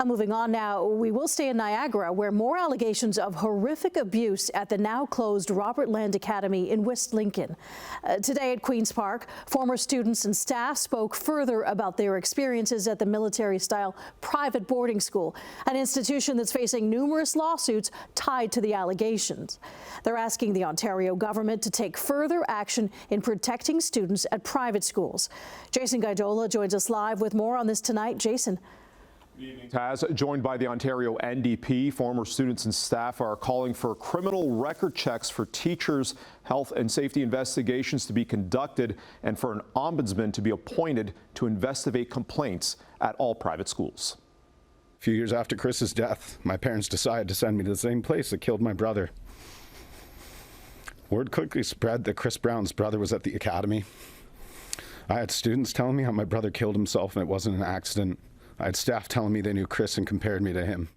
Moving on now, we will stay in Niagara, where more allegations of horrific abuse at the now closed Robert Land Academy in West Lincoln. Today at Queen's Park, former students and staff spoke further about their experiences at the military-style private boarding school, an institution that's facing numerous lawsuits tied to the allegations. They're asking the Ontario government to take further action in protecting students at private schools. Jason Gaidola joins us live with more on this tonight. Jason. Good evening, Taz. Joined by the Ontario NDP, former students and staff are calling for criminal record checks for teachers, health and safety investigations to be conducted, and for an ombudsman to be appointed to investigate complaints at all private schools. A few years after Chris's death, my parents decided to send me to the same place that killed my brother. Word quickly spread that Chris Brown's brother was at the academy. I had students telling me how my brother killed himself and it wasn't an accident. I had staff telling me they knew Chris and compared me to him.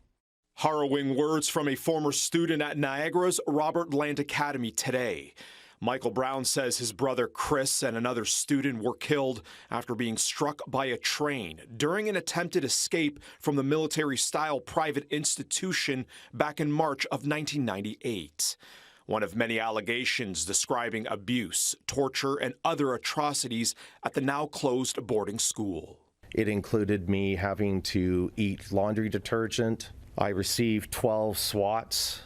Harrowing words from a former student at Niagara's Robert Land Academy today. Michael Brown says his brother Chris and another student were killed after being struck by a train during an attempted escape from the military-style private institution back in March of 1998. One of many allegations describing abuse, torture, and other atrocities at the now closed boarding school. It included me having to eat laundry detergent. I received 12 swats,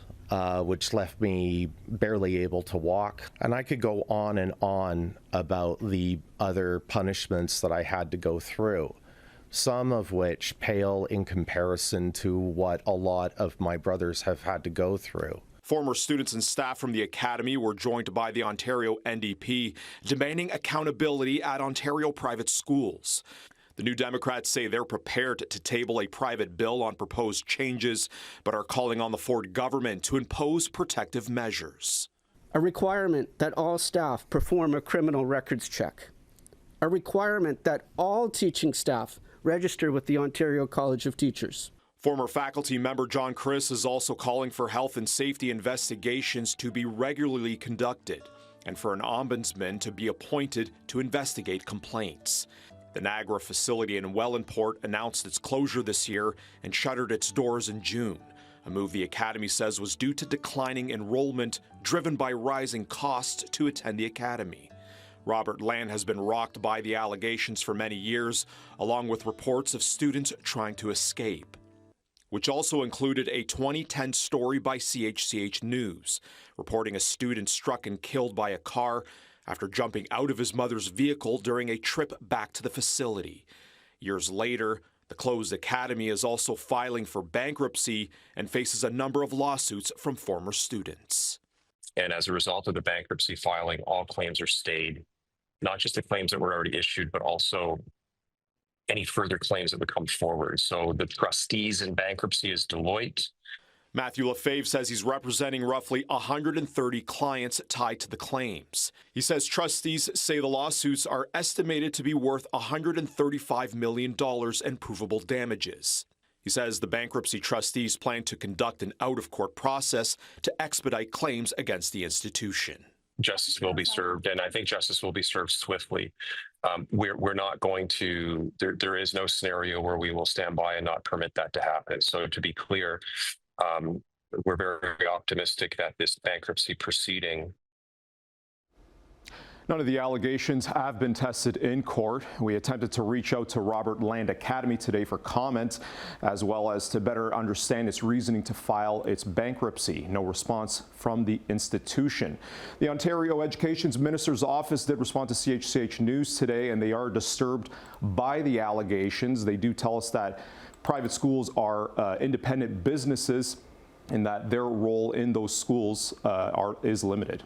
which left me barely able to walk. And I could go on and on about the other punishments that I had to go through, some of which pale in comparison to what a lot of my brothers have had to go through. Former students and staff from the academy were joined by the Ontario NDP, demanding accountability at Ontario private schools. The New Democrats say they're prepared to table a private bill on proposed changes, but are calling on the Ford government to impose protective measures. A requirement that all staff perform a criminal records check. A requirement that all teaching staff register with the Ontario College of Teachers. Former faculty member John Chris is also calling for health and safety investigations to be regularly conducted and for an ombudsman to be appointed to investigate complaints. The Niagara facility in Wellandport announced its closure this year and shuttered its doors in June, a move the academy says was due to declining enrollment driven by rising costs to attend the academy. Robert Land has been rocked by the allegations for many years, along with reports of students trying to escape, which also included a 2010 story by CHCH News, reporting a student struck and killed by a car after jumping out of his mother's vehicle during a trip back to the facility. Years later, the closed academy is also filing for bankruptcy and faces a number of lawsuits from former students. And as a result of the bankruptcy filing, all claims are stayed, not just the claims that were already issued, but also any further claims that would come forward. So the trustees in bankruptcy is Deloitte. Matthew Lefebvre says he's representing roughly 130 clients tied to the claims. He says trustees say the lawsuits are estimated to be worth $135 million in provable damages. He says the bankruptcy trustees plan to conduct an out-of-court process to expedite claims against the institution. Justice will be served, and I think justice will be served swiftly. We're not going to, there is no scenario where we will stand by and not permit that to happen. So to be clear, we're very optimistic that this bankruptcy proceeding. None of the allegations have been tested in court. We attempted to reach out to Robert Land Academy today for comment, as well as to better understand its reasoning to file its bankruptcy. No response from the institution. The Ontario Education Minister's office did respond to CHCH News today, and they are disturbed by the allegations. They do tell us that private schools are independent businesses and that their role in those schools is limited.